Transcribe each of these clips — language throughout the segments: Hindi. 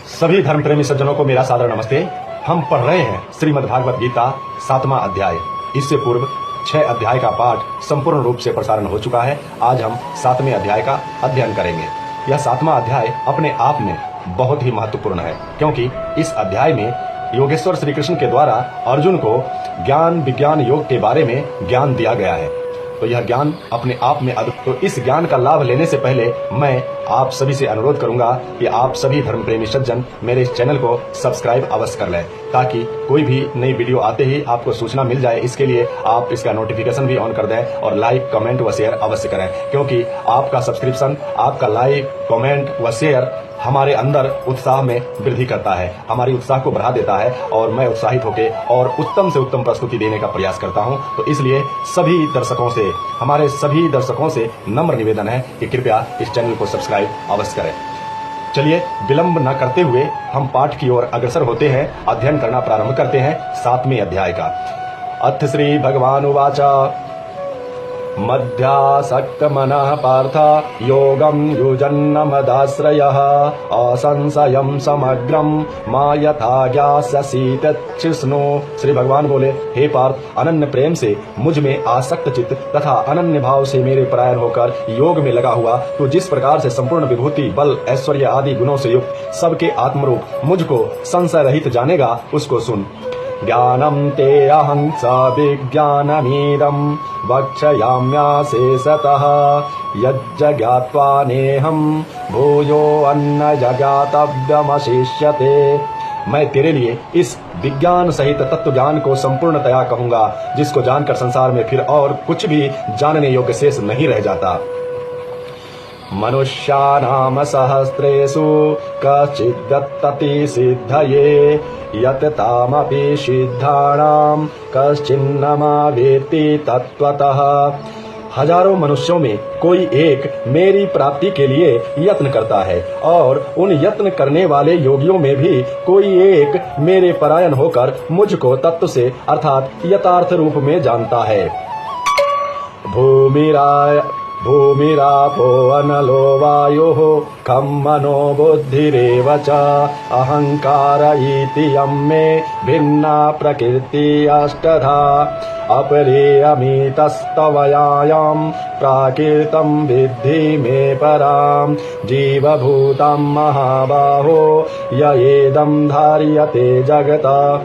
सभी धर्म प्रेमी सज्जनों को मेरा सादर नमस्ते। हम पढ़ रहे हैं श्रीमद् भागवत गीता 7वां अध्याय। इससे पूर्व 6 अध्याय का पाठ संपूर्ण रूप से प्रसारण हो चुका है। आज हम 7वें अध्याय का अध्ययन करेंगे। यह 7वां अध्याय अपने आप में बहुत ही महत्वपूर्ण है, क्योंकि इस अध्याय में योगेश्वर श्री कृष्ण के द्वारा अर्जुन को ज्ञान विज्ञान योग के बारे में ज्ञान दिया गया है। तो यह ज्ञान अपने आप में तो इस ज्ञान का लाभ लेने से पहले मैं आप सभी से अनुरोध करूंगा कि आप सभी धर्म प्रेमी सज्जन मेरे इस चैनल को सब्सक्राइब अवश्य कर लें, ताकि कोई भी नई वीडियो आते ही आपको सूचना मिल जाए। इसके लिए आप इसका नोटिफिकेशन भी ऑन कर दें और लाइक कमेंट व शेयर अवश्य करें, क्योंकि आपका सब्सक्रिप्शन, आपका लाइक कमेंट व शेयर हमारे अंदर उत्साह में वृद्धि करता है, हमारी उत्साह को बढ़ा देता है और मैं उत्साहित होकर और उत्तम से उत्तम प्रस्तुति देने का प्रयास करता हूं। तो इसलिए हमारे सभी दर्शकों से नम्र निवेदन है कि कृपया इस चैनल को सब्सक्राइब अवश्य करें। चलिए विलंब न करते हुए हम पाठ की ओर अग्रसर होते हैं, अध्ययन करना प्रारंभ करते हैं 7वें अध्याय का। अथ श्री भगवान उवाच मध्यासक्त मनः पार्थ योगं युजन्न मदाश्रयः असंशयं समग्रं मा यथा ज्ञास्यसि तच्छृणु। श्री भगवान बोले, हे पार्थ, अनन्य प्रेम से मुझ में आसक्त चित्त तथा अनन्य भाव से मेरे परायण होकर योग में लगा हुआ तू जिस प्रकार से संपूर्ण विभूति बल ऐश्वर्य आदि गुणों से युक्त सबके आत्मरूप मुझको संशय रहित जानेगा, उसको सुन। ज्ञानम ते अहं स विज्ञानमीदं वक्षयाम्याशेषतः यज्ज्ञात्वा नेहं भूयो अन्न जज्ञातव्यमशेष्यते। मैं तेरे लिए इस विज्ञान सहित तत्व ज्ञान को संपूर्णतया कहूंगा, जिसको जानकर संसार में फिर और कुछ भी जानने योग्य शेष नहीं रह जाता। मनुष्याणाम सहस्रेषु कश्चिद्दत्तति सिद्धये यत् तामपि सिद्धाणाम कश्चिन्नमावेत्ति तत्त्वतः। हजारों मनुष्यों में कोई एक मेरी प्राप्ति के लिए यत्न करता है, और उन यत्न करने वाले योगियों में भी कोई एक मेरे परायण होकर मुझको तत्व से अर्थात यथार्थ रूप में जानता है। भूमिरापो अनलो वायुः खं मनो बुद्धिरेव च अहंकार इति यं मे भिन्ना प्रकृति अष्टधा अपरियमितस्तवयायां प्राकृतं विद्धि मे परां जीवभूतं महाबाहो ययेदं धार्यते जगता।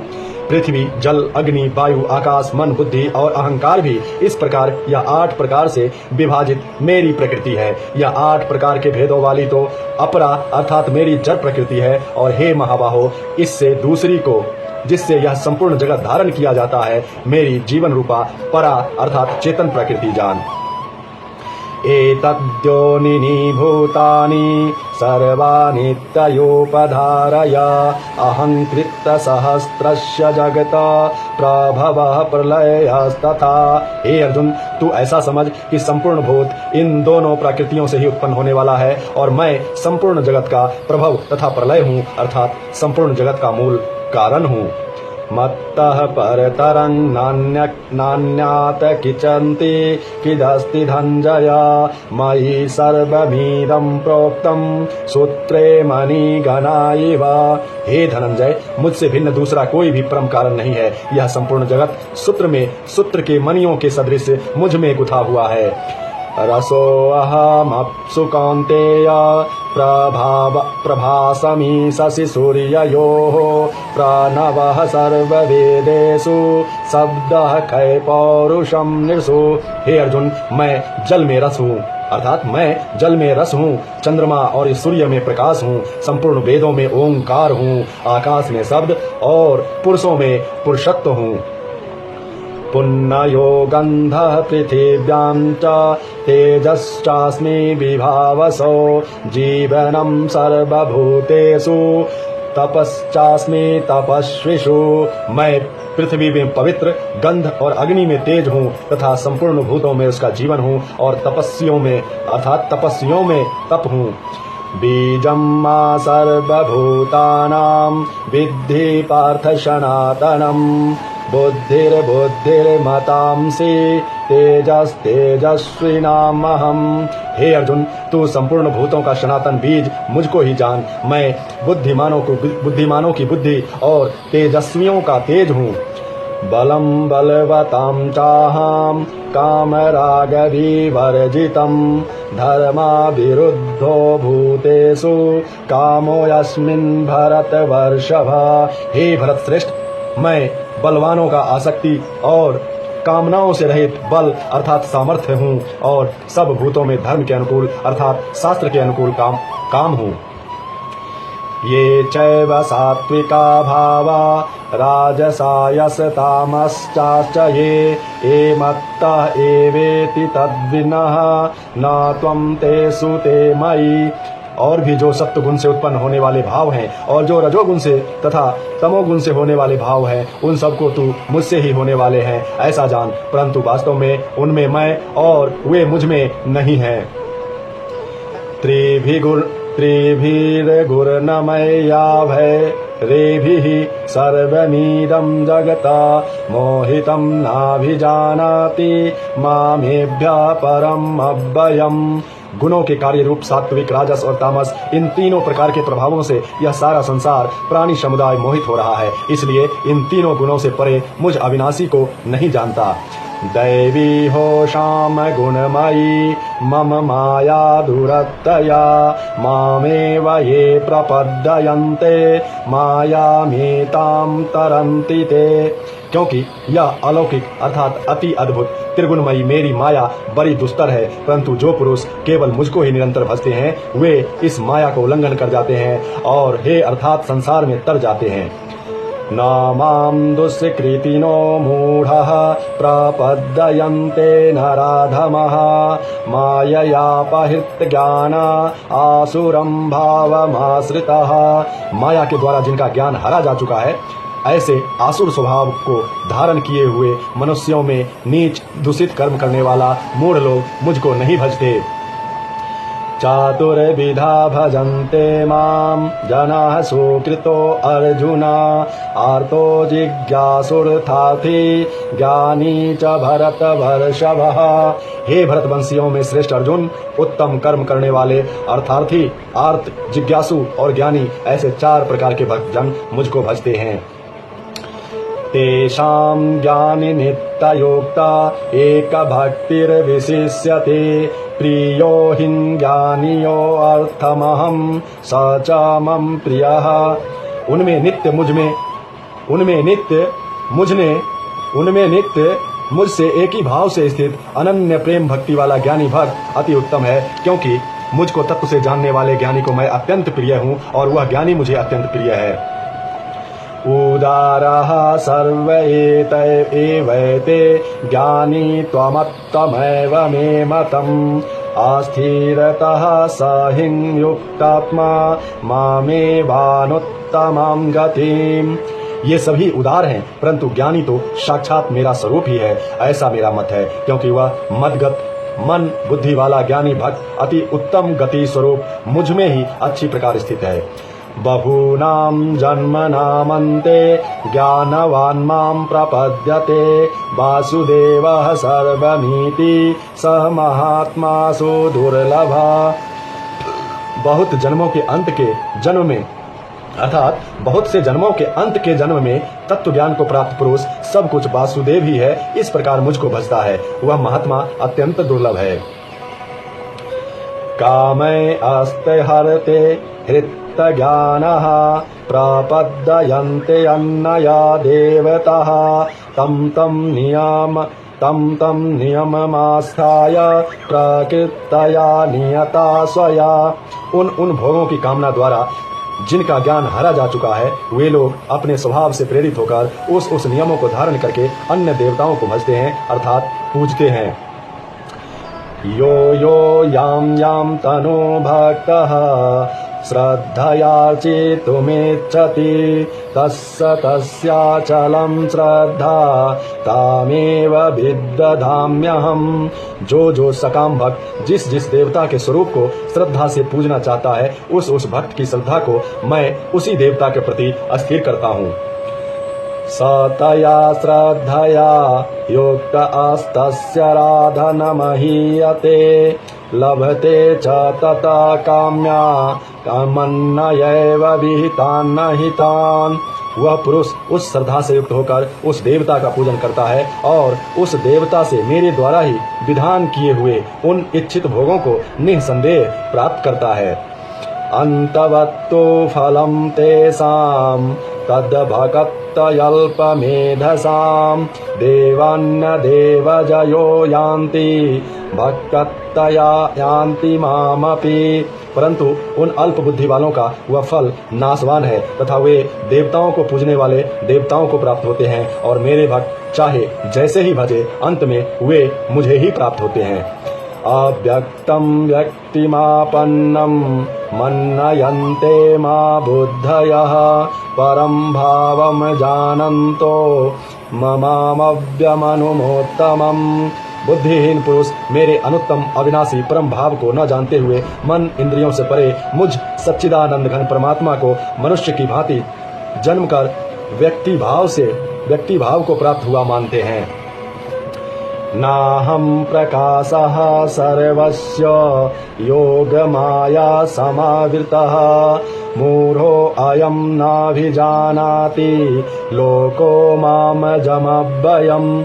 पृथ्वी, जल, अग्नि, वायु, आकाश, मन, बुद्धि और अहंकार भी इस प्रकार या 8 प्रकार से विभाजित मेरी प्रकृति है। यह 8 प्रकार के भेदों वाली तो अपरा अर्थात मेरी जड़ प्रकृति है। और हे महाबाहो, इससे दूसरी को जिससे यह संपूर्ण जगत धारण किया जाता है, मेरी जीवन रूपा परा अर्थात चेतन प्रकृति जान। एतद्योनिनि भूतानि सर्वानित्ययोपधारय अहंकृत सहस्रस्य जगत प्रभवः प्रलयस्तथा। हे अर्जुन, तू ऐसा समझ कि संपूर्ण भूत इन दोनों प्रकृतियों से ही उत्पन्न होने वाला है, और मैं संपूर्ण जगत का प्रभव तथा प्रलय हूँ, अर्थात संपूर्ण जगत का मूल कारण हूँ। मत्तः परतरं नान्यात् किंचित् किदस्ति धनंजय मयि सर्वमिदं प्रोक्तं सूत्रे मणिगणा इव। हे धनंजय, मुझसे भिन्न दूसरा कोई भी परम कारण नहीं है। यह संपूर्ण जगत सूत्र के मणियों के सदृश मुझ में गुथा हुआ है। रसोऽहमप्सु कौन्तेय प्रभासमि शशि सूर्ययोः प्रणवः सर्ववेदेषु शब्दः कै पौरुषं नृषु। हे अर्जुन, मैं जल में रस हूँ, अर्थात मैं जल में रस हूँ, चंद्रमा और सूर्य में प्रकाश हूँ, संपूर्ण वेदों में ओंकार हूँ, आकाश में शब्द और पुरुषों में पुरुषत्व हूँ। पुण्यो गन्धः पृथिव्यां च तेजश्चास्मि विभावसो जीवनं सर्वभूतेषु तपश्चास्मि तपस्विषु। मैं पृथ्वी में पवित्र, गंध और अग्नि में तेज हूँ तथा संपूर्ण भूतों में उसका जीवन हूँ, और तपस्वियों में तप हूँ। बीजं मा सर्वभूतानां विद्धि पार्थ सनातनम् बुद्धिर्बुद्धिर्मतांसि तेजस्तेजस्विनामहम्। हे अर्जुन, तू संपूर्ण भूतों का सनातन बीज मुझको ही जान। मैं बुद्धिमानों की बुद्धि और तेजस्वियों का तेज हूँ। बलम बलवतां चाहम कामरागविवर्जितं धर्माविरुद्धो भूतेषु कामोऽस्मिन् भरतवर्षभ। हे भरत श्रेष्ठ, मैं बलवानों का आसक्ति और कामनाओं से रहित बल अर्थात सामर्थ्य हूँ और सब भूतों में धर्म के अनुकूल अर्थात शास्त्र के अनुकूल काम हूँ। ये चैव सात्विका भावा राजसायसतामश्चाश्च ये मत्तः एवेति तद्विनः न त्वं तेषु ते मयि। और भी जो सत्व गुण से उत्पन्न होने वाले भाव हैं और जो रजोगुण से तथा तमोगुण से होने वाले भाव हैं, उन सबको तू मुझसे ही होने वाले हैं ऐसा जान, परंतु वास्तव में उनमें मैं और वे मुझ में नहीं हैं। त्रिभिर्गुर्नमया भय रेभिः सर्वमीदं जगता मोहितं नाभिजानाति मामेभ्यः परम अव्ययम्। गुणों के कार्य रूप सात्विक, राजस और तामस, इन तीनों प्रकार के प्रभावों से यह सारा संसार प्राणी समुदाय मोहित हो रहा है। इसलिए इन तीनों गुणों से परे मुझ अविनाशी को नहीं जानता। दैवी हो श्याम गुणमयी मम माया दुरत्तया मामेव ये प्रपद्यन्ते मायामेतां तरन्ति ते। क्योंकि यह अलौकिक अर्थात अति अद्भुत त्रिगुणमयी मेरी माया बड़ी दुस्तर है, परंतु जो पुरुष केवल मुझको ही निरंतर भजते हैं वे इस माया को उल्लंघन कर जाते हैं और हे अर्थात संसार में तर जाते हैं। न मां दुष्कृतिनो मूढः प्रपद्यन्ते नराधमः माययापहृत ज्ञान आसुरं भावमाश्रितः। माया के द्वारा जिनका ज्ञान हरा जा चुका है, ऐसे आसुर स्वभाव को धारण किए हुए मनुष्यों में नीच दूषित कर्म करने वाला मूढ़ लोग मुझको नहीं भजते। चातुर्विधा भजन्ते मां जनाः सुकृतो अर्जुन आर्तो जिज्ञासुर्थार्थी ज्ञानी च भरतवर्षभः। हे भरतवंशियों में श्रेष्ठ अर्जुन, उत्तम कर्म करने वाले अर्थार्थी, आर्त, जिज्ञासु और ज्ञानी, ऐसे चार प्रकार के भक्तजन मुझको भजते हैं। तेषां ज्ञानि नित्ययुक्ता एक भक्तिर्विशिष्यते प्रियो हिज्ञानियो अर्थमहं स च मम प्रियः। उनमें नित्य मुझसे एक ही भाव से स्थित अनन्य प्रेम भक्ति वाला ज्ञानी भक्त अति उत्तम है, क्योंकि मुझको तत्व से जानने वाले ज्ञानी को मैं अत्यंत प्रिय हूँ और वह ज्ञानी मुझे अत्यंत प्रिय है। उदारः सर्व एवैते ज्ञानी त्वमत्तमेव मे मतम् अस्थिरतः सहिं युक्तात्मा मामेवानुत्तमां गतिम्। ये सभी उदार हैं, परंतु ज्ञानी तो साक्षात मेरा स्वरूप ही है ऐसा मेरा मत है, क्योंकि वह मदगत मन बुद्धि वाला ज्ञानी भक्त अति उत्तम गति स्वरूप मुझ में ही अच्छी प्रकार स्थित है। बहूनां जन्मनामन्ते ज्ञानवान् मां प्रपद्यते वासुदेवः सर्वमिति सः महात्मासु दुर्लभः। बहुत जन्मों के अंत के जन्म में अर्थात बहुत से जन्मों के अंत के जन्म में तत्व ज्ञान को प्राप्त पुरुष सब कुछ वासुदेव ही है, इस प्रकार मुझको भजता है, वह महात्मा अत्यंत दुर्लभ है। कामे अस्ते हरते हृत ज्ञानः प्रपद्यन्ते अन्नया देवताः तं नियममास्थाय प्रकृतया नियता स्वया। उन भोगों की कामना द्वारा जिनका ज्ञान हरा जा चुका है, वे लोग अपने स्वभाव से प्रेरित होकर उस नियमों को धारण करके अन्य देवताओं को भजते हैं अर्थात पूजते हैं। यो यो यां तनो भक्तः श्रद्धयार्चितुमिच्छति तस्याचलं श्रद्धा तामेव विदधाम्यहम्। जो सकाम भक्त जिस देवता के स्वरूप को श्रद्धा से पूजना चाहता है, उस भक्त की श्रद्धा को मैं उसी देवता के प्रति अस्थिर करता हूँ। सतया श्रद्धया युक्त अस्तस्य राधनमहीयते लभते च तथा काम्या कामन्नयैव विहितान् हितान्। वह पुरुष उस श्रद्धा से युक्त होकर उस देवता का पूजन करता है और उस देवता से मेरे द्वारा ही विधान किए हुए उन इच्छित भोगों को निःसंदेह प्राप्त करता है। अंतवत्तो फलम तेषां तद्भक्तयल्पमेधसां देवान्न देवजयो यान्ति भक्तया यान्ति मामपि। परंतु उन अल्प बुद्धि वालों का वह फल नाशवान है तथा वे देवताओं को पूजने वाले देवताओं को प्राप्त होते हैं और मेरे भक्त चाहे जैसे ही भजे अंत में वे मुझे ही प्राप्त होते हैं। अव्यक्तं व्यक्तिमापन्नं मन्नयन्ते मा बुद्धयः परं भावं जानन्तो ममामव्यमनुमोत्तमम्। बुद्धिहीन पुरुष मेरे अनुत्तम अविनाशी परम भाव को न जानते हुए मन इंद्रियों से परे मुझ सच्चिदानंद घन परमात्मा को मनुष्य की भांति जन्म कर व्यक्ति भाव को प्राप्त हुआ मानते हैं। नाहं प्रकाशः सर्वस्य योगमाया समावृतः मूढ़ो अयं नाभिजानाति लोको मामजमव्ययम्।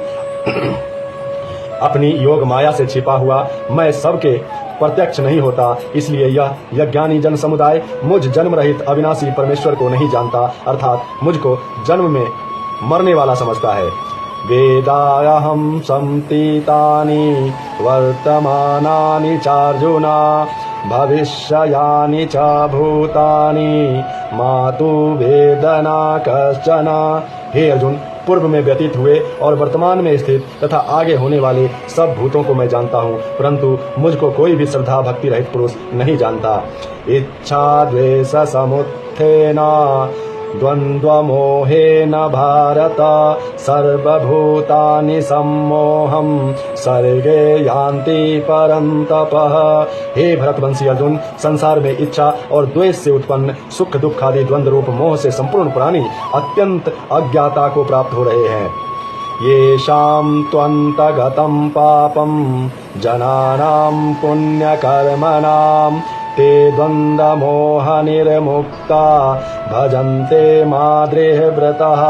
अपनी योग माया से छिपा हुआ मैं सबके प्रत्यक्ष नहीं होता, इसलिए यह यज्ञानी जन समुदाय मुझ जन्म रहित अविनाशी परमेश्वर को नहीं जानता, अर्थात मुझको जन्म में मरने वाला समझता है। वेदायहं संतीतानि वर्तमानानि चार्जुना भविष्यानि च भूतानि मातु वेदना कश्चन। हे अर्जुन, पूर्व में व्यतीत हुए और वर्तमान में स्थित तथा आगे होने वाले सब भूतों को मैं जानता हूँ, परंतु मुझको कोई भी श्रद्धा भक्ति रहित पुरुष नहीं जानता। इच्छा द्वेष समुत्थेन द्वन्द्वमोहेन भारत सर्वभूतानि सम्मोहं सर्गे यान्ति परन्तपः। हे भरतवंशी अर्जुन, संसार में इच्छा और द्वेष से उत्पन्न सुख दुख आदि द्वंद्व रूप मोह से संपूर्ण प्राणी अत्यंत अज्ञाता को प्राप्त हो रहे हैं। येषां त्वन्तगतं पापं जनानां पुण्यकर्मणां ते द्वन्द्वमोह निर्मुक्ता भजन्ते माद्रेहव्रतः।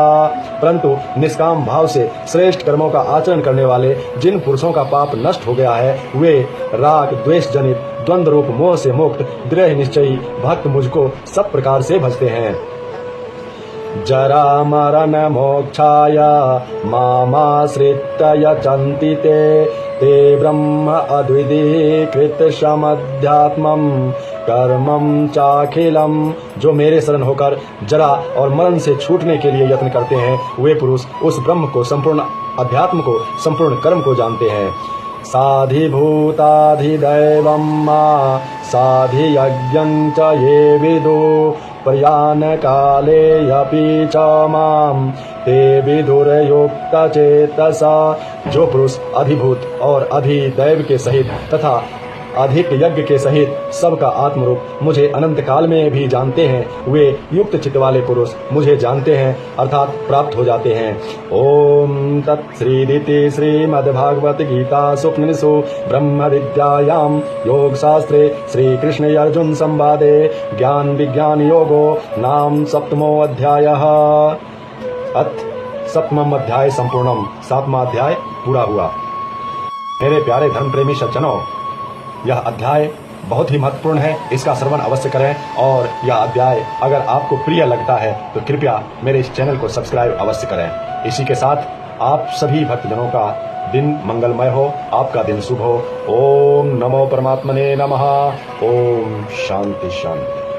परंतु निष्काम भाव से श्रेष्ठ कर्मों का आचरण करने वाले जिन पुरुषों का पाप नष्ट हो गया है, वे राग द्वेष जनित द्वंद्व रूप मोह से मुक्त दृढ़ निश्चयी भक्त मुझको सब प्रकार से भजते हैं। जरा मरण मोक्षाय मामाश्रित्य यचन्ति ते ब्रह्म अद्वितीकृत समध्यात्मं कर्मं चाखिलम। जो मेरे शरण होकर जरा और मरण से छूटने के लिए यत्न करते हैं, वे पुरुष उस ब्रह्म को संपूर्ण अध्यात्म को संपूर्ण कर्म को जानते हैं। साधिभूताधिदैवं मा साधियज्ञं च ये विदु प्रयाण काले अपि च माम ते विदुर्युक्त चेतसा। जो पुरुष अधिभूत और अधिदैव के सहित तथा अधिक यज्ञ के सहित सबका आत्मरूप मुझे अनंत काल में भी जानते हैं, वे युक्त चित्त वाले पुरुष मुझे जानते हैं अर्थात प्राप्त हो जाते हैं। ओम तत्श्रीदिति श्रीमद्भागवत गीता स्वप्निषु ब्रह्म विद्यायां योग शास्त्रे श्री कृष्ण अर्जुन संवादे ज्ञान विज्ञान योगो नाम सप्तमो अध्यायः। अथ सप्तमम अध्याय संपूर्णम। सातवां अध्याय पूरा हुआ। मेरे प्यारे धर्म प्रेमी सज्जनों, यह अध्याय बहुत ही महत्वपूर्ण है, इसका श्रवण अवश्य करें और यह अध्याय अगर आपको प्रिय लगता है तो कृपया मेरे इस चैनल को सब्सक्राइब अवश्य करें। इसी के साथ आप सभी भक्तजनों का दिन मंगलमय हो, आपका दिन शुभ हो। ओम नमो परमात्मने नमः। ओम शांति शांति।